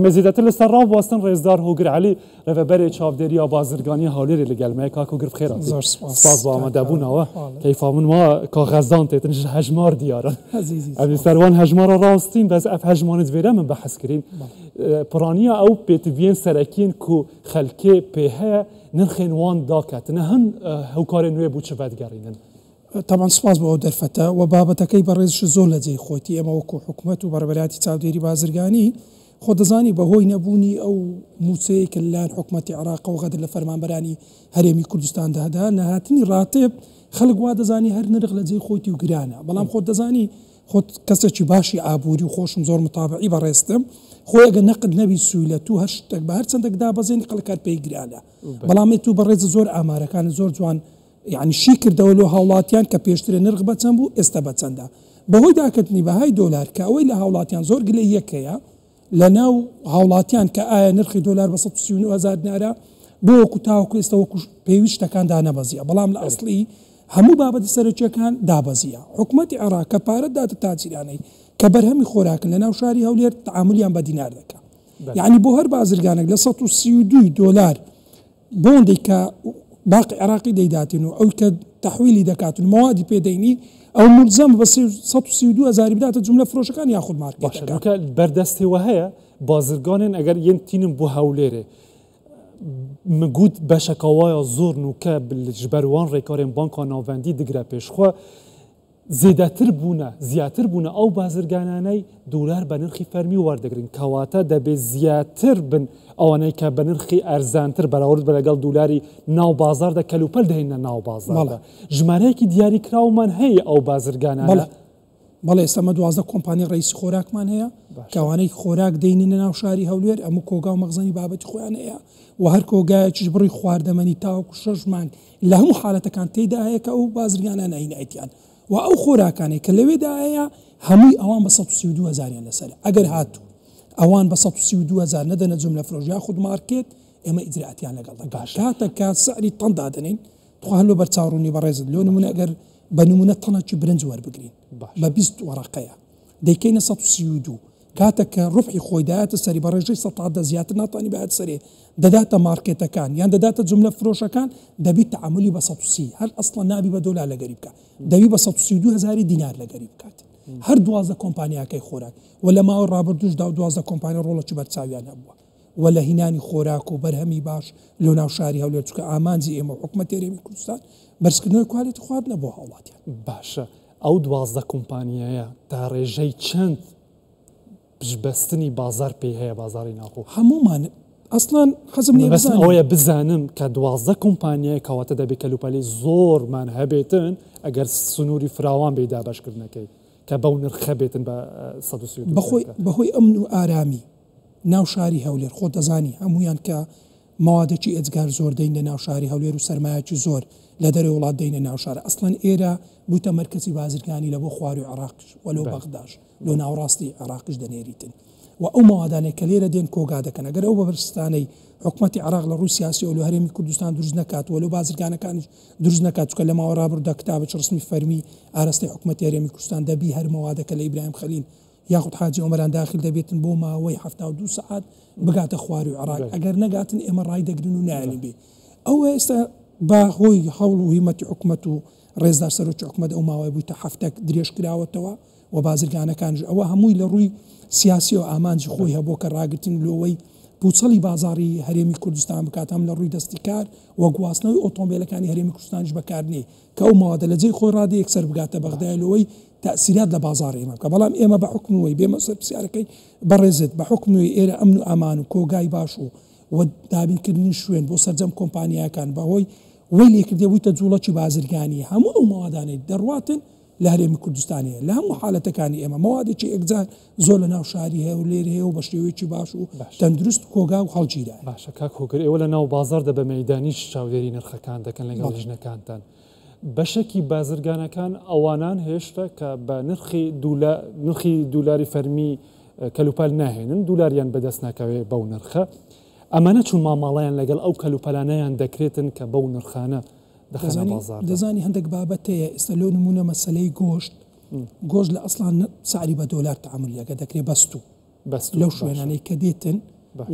مزیدت لسراب واستن رزدار هوگر علی رفبر چاودری آبازرگانی هالیری لگل ما کاکو گرفت خیراتی سپاس با آمده بونا کیف آمون ما کاغذان تیتنش هجمار دیارن امی سروان هجمار راستین بس اف هجمانت ویره من بحث کرین پرانیا او پیتوین سرکین کو خلکه پیه نرخین وان داکت نهن هوکار نوی بود چه بدگرینن طبعا سپاس بۆ دەرفەتە و بابەتەکەی بەڕێزش زۆر لە جێی خۆتی ئێمە وەکو حکوومەت و بەڕێوەبەری چاودێری بازرگانی خۆ دەزانی بەهۆی نەبوونی ئەو موچەیە کە لەلایەن حکوومەتی عێراق و غەدر لە فەرمانبەرانی هەرێمی کوردستاندا هەدا نەهاتنی ڕاتێب خەڵک وا دەزانی هەر نرخ لە جێی خۆتی و گرانە بەڵام خۆت دەزانی خۆت کەسێکی باشی ئابووری و خۆشم زۆر متابعی بەڕێستم خۆی ئەگە نەقد نەبی سوولەت و هەر شتێک بە هەر چەندێک دابەزێنی خەڵک پێی گرانە بەڵام تو بەڕێز زۆر ئامارەکان زۆر جوان يعني شي کردەوە لە هاوڵاتیان کە پێشترێ نرخ بەچەند بوو ئێستا بەچەندە بەهۆی داکردنی بەهای دۆلار کە ئەوەی لە هاوڵاتیان زۆر گلەی یەکەیە لە ناو هاوڵاتیان کە ئایا نرخی دۆلار بە 139,000 دینارە بۆ وەکو تاوەکو ئێستا وەکو پێویستەکان دانەبەزیە بەڵام لە ئەسڵی هەموو بابەتە سەرەکیەکان دابەزیە حکوومەتی عێراق کە پارەت داتە تاجرانەی کە بەرهەمی خۆراکن لە ناو شاری هەولێر تعاملیان بە دینار دەکات یعنی بۆ هەر بازرگانێک لە 132 دۆلار بۆندێک کە باقي عراقي دەیداتین و ئەو کە تەحویلی دەکات و موادی پێدەینی ئەو ملزم بە 132,000 بداتە جملە فرۆشەکان یاخود مارکێتەکە بەردەستیەوە هەیە بازرگانن ئەگەر یەن تینم بۆ هەولێرێ مگوت بەشەکەوایە زۆر نوکە بەروان ڕێکارێن بانکا ناوەندی دگرە پێشخوا زیاتر بوونە ئەو بازرگانانەی دولار بە نرخی فەرمی وەردەگرن کەواتە دەبێت زیاتر بن ئەوانەی کە بە نرخی ئەرزانتر بەراورد بە لەگەڵ دولاری ناو بازاردا کەلوپەل دەهێنە ناو بازاردا ژمارەیەکی دیاریکراومان هەیە ئەو بازرگانانە بەڵێ ئێستا 12 کۆمپانی ڕئیسی خۆراکمان هەیە کەوانەی خۆراک دەینە ناو شاری هەولێر ئەموو کۆگا و مەخزنی بابەتی خۆیان هەیە و هەر کۆگایەکیش بڕی خواردەمەنی تاوەکو 6 مانگ لە هەموو حاڵەتەکان تێیدا هەیە کە ئەو بازرگانە ناینایەتیان و ئەو خۆراکانەی کە لەوێدا هەیە هەمووی ئەوان بە 132,000 لەسەر ئەگەر هاتوو ئەوان بە 132,000 نەدەنە جملە فرۆژ یاخود مارکێت ئێمە ئیجرئاتیان لەگەڵ دەکات کاتە کە سعری تەن دادەنین توخوا هەلو بەرچاوڕوونی بەڕێزت لۆ نمونە ئەگەر بە نمونە تەنێکی برنج وەربگرین بە 20 وەرەقەیە دەیکەینە 132 کاتە کە ڕوبحی خۆی دایاتە سەری بە ڕێژەی 100 زیاتر ناتوانانی بەهات سەرێ دەداتە مارکێتەکان یان دەداتە جملە فرۆشەکان دەبیت تعاملی بە 130 هەر ئەسڵا نابی بە دۆلار لەگەری بکات دەبی بە 132,000 دینار لەگەری بکات هەر 12 کۆمپانیاکەی خۆراک و لە ماوە ڕابردوشدا 12 کۆمپانیا ڕۆڵەکی بەرچاویان هەبووە و لە هینانی خۆراک و بەرهەمی باش لۆ ناو شاری هەولێر چکە ئامانجی ئێمە حکوومەتی هەرێمی کوردستان بەرزکردنەوەی کوالێتی خواردنە بۆ هاوڵاتیان باشە ئەو 12 کۆمپانیایە تا ڕێژەی چەند پشبەستنی بازار پێی هەیە بازاری ناخۆ هەمومان ئەسڵان حەزم ئەوەیە بزانم کە 12 کۆمپانیای کەواتە دەبێت کەلوپەلی زۆرمان هەبێتن ئەگەر سنووری فراوان بێدا باشکردنەکەی کە بەو نرخە بێتن بە 130 بەهۆی ئەمن و ئارامی ناو شاری هەولێر خۆ دەزانی هەمویان کە مەوادێکی ئێجگار زۆر دەین لە ناو شاری هەولێر و سەرمایەکی زۆر لە دەرەوە وڵات دەینە ناو شارە ئەسڵەن ئێرە بووتە مەرکەزی بازرگانی لە بۆ خوار و عێراقش وەلۆ بەغداش لۆ ناوڕاستی عێراقش دەنێریتن و ئەو مەوادانەی کە لێرە دێن کۆگا دەکەن ئەگەر ئەو بەبرستانەی حکوومەتی عێراق لە ڕووی سیاسی و لە هەرێمی کوردستان دروست نەکات وەلو بازرگانەکانیش دروست نەکات چکە لە ماوە ڕابردوودا کتابێکی ڕسمی فەرمی ئاراستەی حکوومەتی هەرێمی کوردستان دەبی هەر مەوادەکە لە ئیبراهیم خەلیل یاخود حاجی عومەران داخل دەبێتن بۆ ماوەی 72 سعات بگاتە خوار و عێراق ئەگەر نەگاتن ئێمە ڕای دەگرن و نایانی بێ ئەوە ئێستا بە هۆی هەوڵ و هیمەتی حکوومەت و ڕێزدار سەرۆکی حکوومەت ئەو ماوەی بوویتە هەفتێک درێژ کراوەتەوە و بازرگانەکانش ئەوە هەمووی لە ڕووی سیاسی و ئامانجی خۆی هەبوو کە ڕاگرتن لەوەی پوچەڵی بازاری هەرێمی کوردستان بکات هەم لە ڕووی دەستی کار و گواستنەوەی ئۆتۆمبیلەکانی هەرێمی کوردستانیش بەکارنێ کە ئەو ماوەدە لە جێی خۆی ڕادە یەکسەر بگاتە بەغدای لەوەی تەسیرات لە بازار ئێمە بکە بەڵام ئێمە بە حکمەوەی بێمە سەر پرسیارەکەی بەڕێزت بە حکمەوەی ئێرە ئەمن و ئامان و کۆگای باش و دابینکردنی شوێن بۆ سەرجەم کۆمپانیاکان بەهۆی وەی لێکردێ بوویتە جوڵەکی بازرگانی هەموو ئەو ماوادانەی دەڕواتن لە هەرێمی کوردستانەیە لە هەموو حالەتەکانی ئێمە مەوادێکی ئەگزار زۆر لە ناو شاری هەیە و لێر هەیە و بە شێوەیەکی باش و تەندروست کۆگا و هەڵگیرا باشە کاک هۆگر ئێوە لە ناو بازاردا بە مەیدانیش چاودێری نرخەکان دەکەن لەگەڵ ژنەکانتان بەشێکی بازرگانەکان ئەوانان هێشتا کە بە نرخی دولاری فەرمی کەلوپەل ناهێنن دولاریان بەدەست ناکەوێت بەو نرخە ئەمانە چون ماماڵیان لەگەڵ ئەو کەلوپەلانەیان دەکرێتن کە بەو نرخانە دەزانی هەندێک بابەتەیە ئێستا لۆ نمونە مەسەلەی گۆشت لە ئەسڵان سعری بە دۆلار تعاملیەکە دەکرێت بەست و لەو شوێنانەی کە دێتن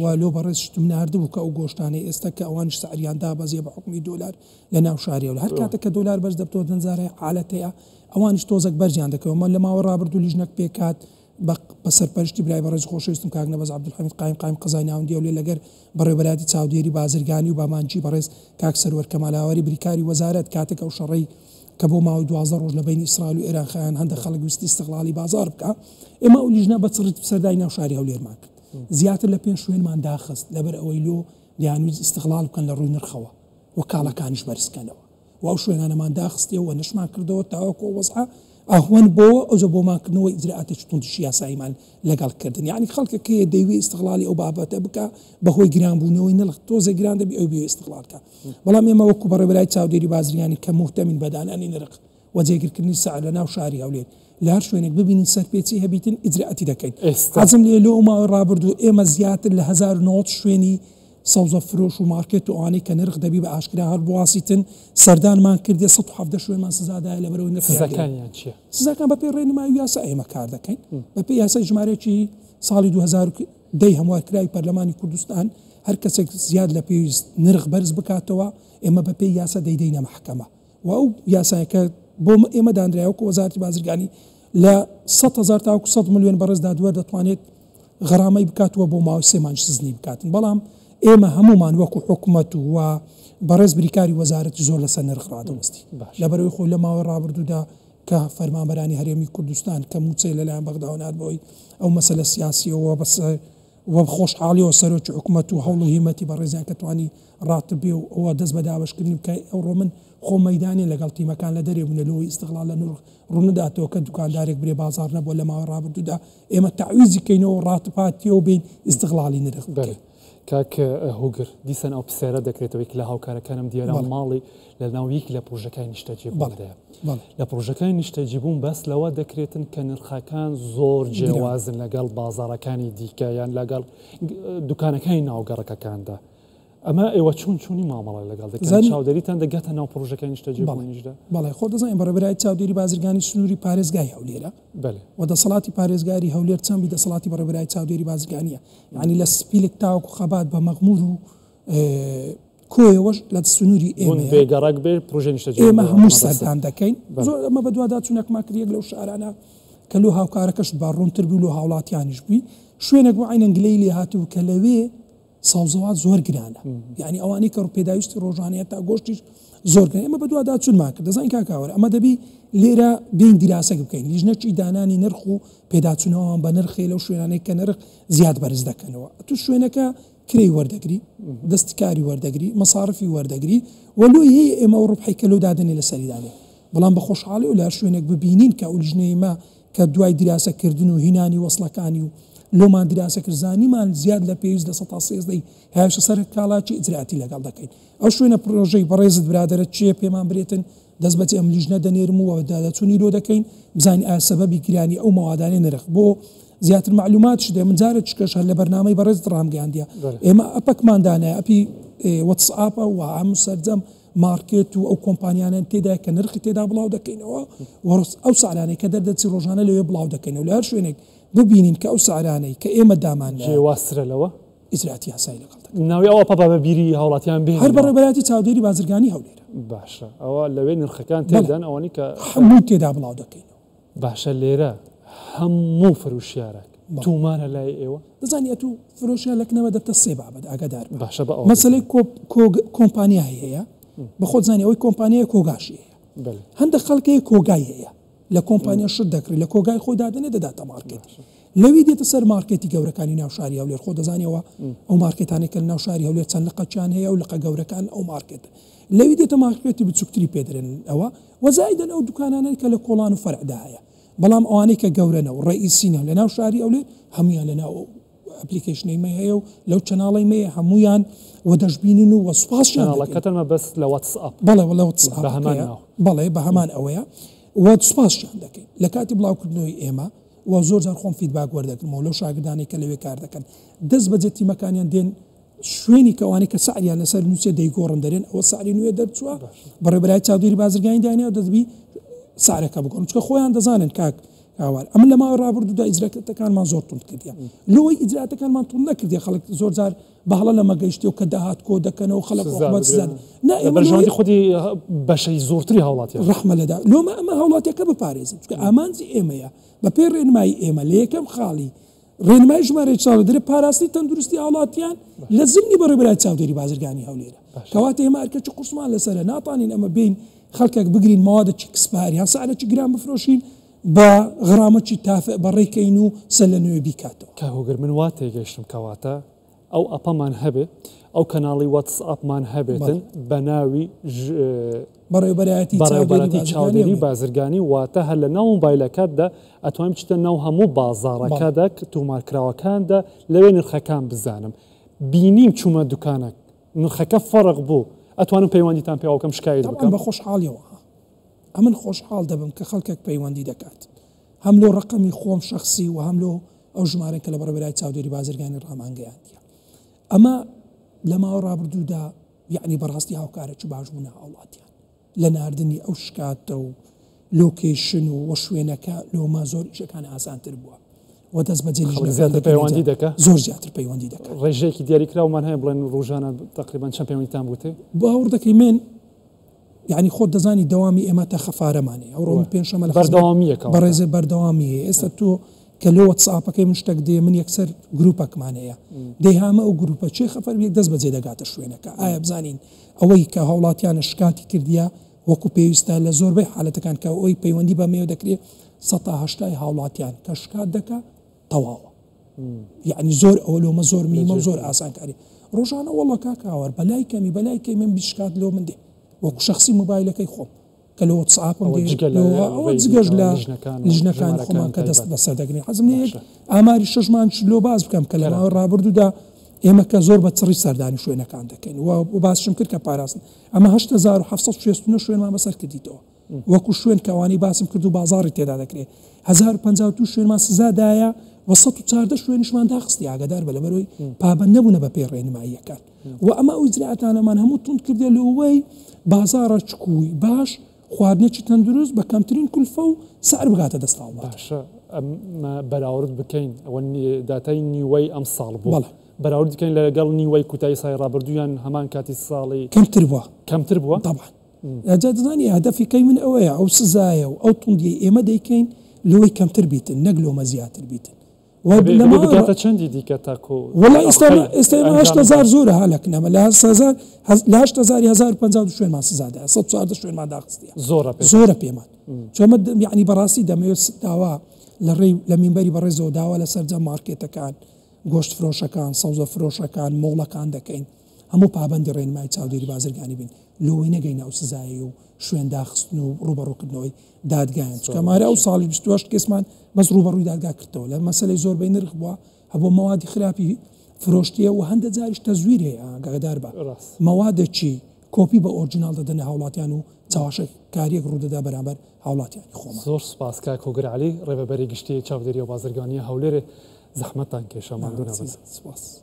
و لۆ بەڕێز شتم نردبوو کە ئەو گۆشتانەی ئێستا کە ئەوانش سعریاندا بەزیە بە حکمی دۆلار لە ناو شاریەوە هەر کاتە کە دۆلار بەرز دەبتەوە دەنجارەیە حالەتەیە ئەوانش تۆزێک بەرجیان دەکەوە مە لە ماوە ڕابردوو لیژنەک پێکات بە سەرپەرشتی برای بەڕێز خۆشەویستم کاک نەبەز عەبدولحەمید قایم قەزای ناوەندی و لێ لەگەر بەڕێوەبەراتی چاودێری بازرگانی و بامانجی بەڕێز کاک سەروەر کەمالاوەری بریکاری وەزارەت کاتێک ئەو شەڕەی کە بۆ ماوەی 12 ڕۆژ لە بینی ئیسرائیل و ئێران خەیان هەندێک خەڵک ویستی استیقلالی بازار بکە ئێمە ئەو لیژنە بە سەردای ناو شاری هەولێرمان کرد زیاتر لە پێنج شوێنمان داخست لەبەر ئەوەی لۆ دیانویست استیقلال بکەن لە ڕووی نرخەوە و کاڵەکانیش بەرزکەنەوە و ئەو شوێنانەمان داخستیەوە نشمان کردەوە تاوەکو وەزعە ئەهوەن بۆ ئەوجە بۆمانکردنەوەی ئیجراعاتێکی توندشی یاساییمان لەگەڵکردن یعنی خەڵکەکەیە دەیوێ استیقلالی ئەو بابەتە بکە بەهۆی گرانبوونەوەی نرخ تۆزێک گران دەبی ئەو بێ استیقلالکە بەڵام ئێمە وەکو بەڕێوەبەری چاودێری بازرگانی کە موحتەمین بەدانانی نرخ و جێگیرکردنی سعر لە ناو شاری هەولێر لە هەر شوێنێک ببینین سەرپێچی هەبیتن ئیجراعاتی دەکەین حەزم لێ لەو ماوەی ڕابردوو ئێمە زیاتر لە 1990 شوێنی سەوزە فرۆش و مارکێت و ئەوانەی کە نرخ دەبی بە ئاشکرا هەر بواسیتن سەردانمان کردێ 170 شوێنمان سزادایە لەبەرەوەی نرخ سزاکانیان چییە؟ سزاکان بەپێی ڕێنمایی یاسا ئێمە کار دەکەین بەپێی یاسای ژمارەیەکی ساڵی 2010 هەموارکراوی پەرلەمانی کوردستان هەر کەسێک زیاد لە پێویست نرخ بەرز بکاتەوە ئێمە بەپێی یاسا دەیدەینە محکەمە و ئەو یاسایەکە بۆ ئێمە دانرایەوەکو وەزارەتی بازرگانی لە 100,000 تاوەکو 100 ملیۆن بەڕێز دادوەر دەتوانێت غەرامەی بکاتەوە بۆ ماوەی 3 مانگ سزنی بکاتن بەڵام ئێمە هەمومان وەکو حکوومەت و بەڕێز بریکاری وەزارەتی زۆر لەسەر نرخ ڕادەوەستی لەبەرەوەی خۆی لە ماوەی ڕابردوودا کە فەرمانبەرانی هەرێمی کوردستان کە موچەی لەلایەن بەغداوە ناتبەوەی ئەو مەسەلە سیاسیەوە بەس وە خۆشحاڵیەوە سەرۆکی حکوومەت و هەوڵ و هیمەتی بەڕێزیان کە توانی ڕاتبێ و ئەوە دەست بە دابەشکردنی بکە ئەوڕۆ من خۆ مەیدانێ لەگەڵ تیمەکان لە دەرێ بوونە لەوەی استیقلال لە نرخ ڕوونەداتەوە کە دوکاندارێک برێ بازار نەبووە لە ماوەی ڕابردوودا ئێمە تەعویزی کەینەوە ڕاتپاتیەوە بین استیقلالی نرخ بکەین کاک هوگر دیسان ئەو پرسیارە دەکرێتەوەی کە لە هاوکارەکانم دیارە ماڵی لە ناویەک لە پرۆژەکانی نیشتەجێبوونەدایە لە پرۆژەکانی نیشتەجێبوون بەس لەوە دەکرێتن کە نرخەکان زۆر جیاوازن لەگەڵ بازاڕەکانی دیکە یان لەگەڵ دوکانەکانی ناوگەڕەکەکاندا ئەمە ئێوە چوونی مامەڵە لەگەڵ دەکەن چاودێریتان دەگەتە ناو پرۆژەکانی نیشتەجێبوونیشدا بەڵێ خۆ دەزانین بەڕێوەبەری چاودێری بازرگانی سنووری پارێزگای هەولێرە و دەسەڵاتی پارێزگاری هەولێر چەند دەسەڵاتی بەڕێوەبەری چاودێری بازرگانیە یعنی لە سپیلێک تاوەکو خەبات بە مەغمور و کۆیەوەش لە سنووری ئێمەگەڕک بێ پرۆژە نیشتەجێ ئێمە هەموو سەردان دەکەین زۆر ئەمە بە دووادا چوونەکمان کردێک لەو شارانە کە لۆ هاوکارەکەش باڕوونتر بوو لۆ هاوڵاتیانیش بووی شوێنێک بۆ عینەن گلەی لێ هاتوو کە لەوێ ساوزەوات زۆر گرانە یعنی ئەوانەی کە پێداویستی ڕۆژانەیە تا گۆشتیش زۆر گران ئێمە بە دووادا چونمان کرد دەزانین کاکاوەرە ئەمە دەبی لێرە بین دیراسەک بکەین لیژنەی دانانی نرخ و پێداچوونەوەوان بە نرخی لەو شوێنانەی کە نرخ زیاد بەرز دەکەنەوە تو شوێنەکە کرێی وەردەگری دەستی کاری وەردەگری مەساڕفی وەردەگری وەلوی هەیە ئێمە و ڕوبحی کەلۆ دادنێ لە سەریدانێ بەڵام بە خۆشحاڵی و لە شوێنێک ببینین کە ئەو لیژنەیمە کە دوای دیراسەکردن و هینانی وەسڵەکانی و لۆمان دیراسەکرد زانیمان زیاد لە پێویست لە 130 هێشتا سەر کاڵاکی ئیجراعاتی لەگەڵ دەکەین ئەو شوێنە پرۆژەی بەڕێزت برادەرە چیە پێمان برێتن دەست بەجێ ئەم لیژنە دەنێرم و دادەچوونی لۆ دەکەین بزانین ئایا سەبەبی گرانی ئەو مەوادانێ نرخ بۆ زیاتر معلومات شدێ من جارە چکەش هەر لە بەرنامەی بەڕێزت ڕامگەاندیە ئێمە ئەپەکماندانە ئەپی وەتسئاپە و هەموو سەرجەم مارکێت و ئەو کۆمپانیانیان تێدا کە نرخی تێدا بڵاو دەکەینەوە ئەو سعرانەی کە دەردەچی ڕۆژانە لەوێ بڵاو دەکەینەوە لە هەر شوێنێک ببینین کە ئەو سعرانەی کە ئێمە دامان واسترە لەوە ئیجراعاتی یاسایی لەگەڵ ناوی ئەوە پەپا بە بیری هاوڵاتیان بێ هەر بەڕێوەبەراتی چاودێری بازرگانی هەولێرە باشە ئەوە لەوێ نرخەکان تێدان ئەوانی کە هەموو تێدا بڵاو دەکەینەوە باشە لێرە هەموو فروشیارێک تومانە لای ئێوە دەزانانی تو فرۆشیارێکنەوە دەبتە سێ بابەت ئاگادار باشە بە مەسەلەی کۆمپانیای هەیە بەخۆت زانانی ئەوەی کۆمپانیای کۆگاشی هەیە هەندێک خەڵکەیە کۆگای هەیە لە کۆمپانیا شت دەکرێت لە کۆگای خۆی دادنێ دەداتە مارکێت لەوی دێتە سەر مارکێتی گەورەکانی ناوشاری هەولێر خۆ دەزانیەوە ئەو مارکێتانی کە ناوشاری هەولێر چەند لقەچیان هەیە و لقە گەورەکان ئەو مارکێت لەوی دێتە مارکێتی بچووکتری پێدرێن ئەوە وەزایدن ئەو دوکانانەی کە لە کۆڵان و فەرعدا هەیە بەڵام ئەوانەی کە گەورەنە و ڕئیسینە لە ناوشاری هەولێر هەمویان لە ناو ئەپلیکیشنەی مە هەیە و لەو چەناڵی مەیە هەمویان و دەشبینن و وەسپاسیانڵەکەتەمە بەس لە واتسئاپ بەڵێ لە واتسئاپ بەڵێ بە هەمان ئەوەیە و سوپاسیان دەکەین لە کاتی بڵاوکردنەوەی ئێمە و زۆر جار خۆم فیدباک وەردەگرمەوە لەو شاگردانەی کە لەوێ کار دەکەن دەست بەجێ تیمەکانیان دێن شوێنی کەوانی کە سعریان لەسەر نووسێ دەیگۆڕن دەرێن ئەوە سعری نوێ دەرچووە بەڕێوەبەری چاودێری بازرگانی دانیەوە دەستبی سعرەکە بگۆڕن چکە خۆیان دەزانن کاک هاوار ئەمە لە ماوە ڕابردوودا ئیجراکەتەکانمان زۆر تونند کردیا لەوەی ئیجراتەکانمان تونند نەکردی خەڵک زۆر جار بەهڵە لە مەگەیشتی و کە داهات کۆ دەکەنەوە خەڵک حکومەت زیاد بەرژەوەندی خودی بەشەی زۆرتری هاوڵاتی ڕەحمە لەدا لۆمە ئەمە هاوڵاتیەکە بپارێزن چونکە ئامانجی ئێمەیە بە پێ ڕێنمایی ئێمە لە یەکەم خاڵی ڕێنمای ژمارە چاڵ دەرێ پاراستی تەندروستی هاوڵاتیان لە زمینی بەڕێبەرای چاودێری بازرگانی هەولێرە کەواتە ئێمە ئەرکەچی قورسمان لەسەرە ناتوانین ئەمە بین خەڵکێک بگرین ماوەدەی کسپاری هەم سعرەی گران بفرۆشین بە غرامەی تافە بەڕێکەین و سەر لە نوێ بیکاتەوە کاهۆگر من وا تێگەیشتم کەواتە ئەو ئەپەمان هەبێ ئەو کەناڵی واتسئاپمان هەبێتن بە ناوی بەڕێوەبەرەتی چاودێری بازرگانی واتە هەر لە ناو مۆبایلەکەتدا ئەتوانم بچتە ناو هەموو بازاڕەکەدا تۆمارکراوەکاندا لەوێ نرخەکان بزانم بینیم چوومە دوکانێک نرخەکە فەرق بوو ئەتوانم پەیوەندیتان پێوەکەم شکایت بکەم بە خۆشحاڵیەوە ئەمن خۆشحاڵ دەبم کە خەڵکێک پەیوەندی دەکات هەم لۆ ڕقمی خۆم شخصی و هەم لۆ ئەو ژمارەی کە لە بەڕێبەرای چاودێری بازرگانی ڕامانگەیاندیە ئەمە لە ماوە ڕابردوودا یعنی بەڕاستی هاوکارێکی باش بوونە هاوڵاتیان لە ناردنی ئەو شکاتە و لۆکیشن و شوێنەکە لۆمە زۆر ئیشەکان ئاسانتر بووە و دەست بەجێ پەیوەندی دەکە زۆر زیاتر پەیوەندی دەکات ڕێژەیەکی دیاریکراومان هەیە بڵێن ڕۆژانە تقریبان چەند پەیوەندیتان بووتێ باوەڕ دەکەی من یعنی خۆت دەزانی دەوامی ئێمە تا خەفارەمانێ ئەو ڕۆم پێنجشەمە لە بەردەوامیەکە بەڕێزێ بەردەوامیە ئێستا تۆ کە لۆ واتساپەکەی من شتێک دێ من یەکسەر گروپەکمان هەیە دەیهامە ئەو گروپە چێ خەفەر یەک دەست بەجێ دەگاتە شوێنەکە ئایا بزانین ئەوەی کە هاوڵاتیانە شکاتی کردیا وەکو پێویستە لە زۆربەی حالەتەکان کە ئەوی پەیوەندی بە مێوە دەکرێت ١٨ هاوڵاتیان کە شکات دەکە تەواوە یعنی زۆر ئەوە لۆمە زۆر میمە و زۆر ئاسانکاری ڕۆژانە وەڵە کاکاوەر بەلای کەمی بەلای کەی من بیشکات لۆ من دێ وەکو شخصی مۆبایلەکەی خۆم کە لە واتساپم ئەوە جگەش لە لیژنەکان خۆمان کە دەست بەسەر دەگرین حەزم لێ یەک ئاماری 6 مانگ لۆ باز بکەم کە لە ماوەی ڕابردوودا ئێمە کە زۆر بە چڕی سەردانی شوێنەکان دەکەین و باسشم کرد کە پاراستن ئەمە 8769 شوێنمان بەسەر کردیتەوە وەکو شوێن کەوانی باسم کرد و بازاڕی تێدا دەکرێت 1052 شوێنمان سزادایە و 114 شوێنشمان داخستی ئاگادار بە لەبەرەوەی پابەند نەبوونە بە پێ ڕێنماییەکان و ئەمە ئەو ئیجراعاتانەمان هەموو تونند کردێ لەوەی بازاڕە چکووی باش خواردنێکی تەندروست بە کەمترین کولفە و سعر بگاتە دەستاڵ باشە بەراورد بکەین ئەوە داتای نیوەی ئەم ساڵ بوو بەراورد بکەین لەگەڵ نیوەی کوتای سای ڕابردوویان هەمان کاتی ساڵی کەمتر بووە طبعا ئەجا دەزانی هەدەفیکەی من ئەوەیە ئەو سزایە و ئەو توندی ئێمە دەیکەین لەوەی کەمتر بیتن نەک لۆمە زیاتر بیتن بگاتە چەندی دیکە تاکۆ وڵی ئێستا 8000 زۆرە هەلەکنەمە لە 1050 شوێنمان سزادە 114 شوێنمان داخستیە زۆرە پێمان چۆمە یعنی بەڕاستی دەمەوێت داوا لە مینبەری بەڕێزەوە داوا لە سەرجە مارکێتەکان گۆشت فرۆشەکان سەوزە فرۆشەکان مۆڵەکان دەکەین هەموو پابەندی ڕێنمای چاودێری بازرگانی بین لۆی نەگەینە ئەو سزایی و شوێن داخستن و ڕوبەڕووکردنەوەی دادگایان چکەمارە ئەو ساڵی 28 کەسمان بەس ڕوبەڕووی دادگا کردەوە لە مەسەلەی زۆربەی نرخ بووە هەبوو مەوادی خراپی فرۆشتیە و هەندە جاریش تەزویر هەیە ئاگادار بە مەوادێکی کۆپی بە ئۆرجینال دەدەنە هاوڵاتیان و چاواشە کاریەک ڕوودەدا بەرامبەر هاوڵاتیانی خۆمان زۆر سپاس کاک هۆگر عەلی ڕێبەری گشتی چاودێری و بازرگانی هەولێرێ زەحمەتان کێشە ماندوو نەبن سپاس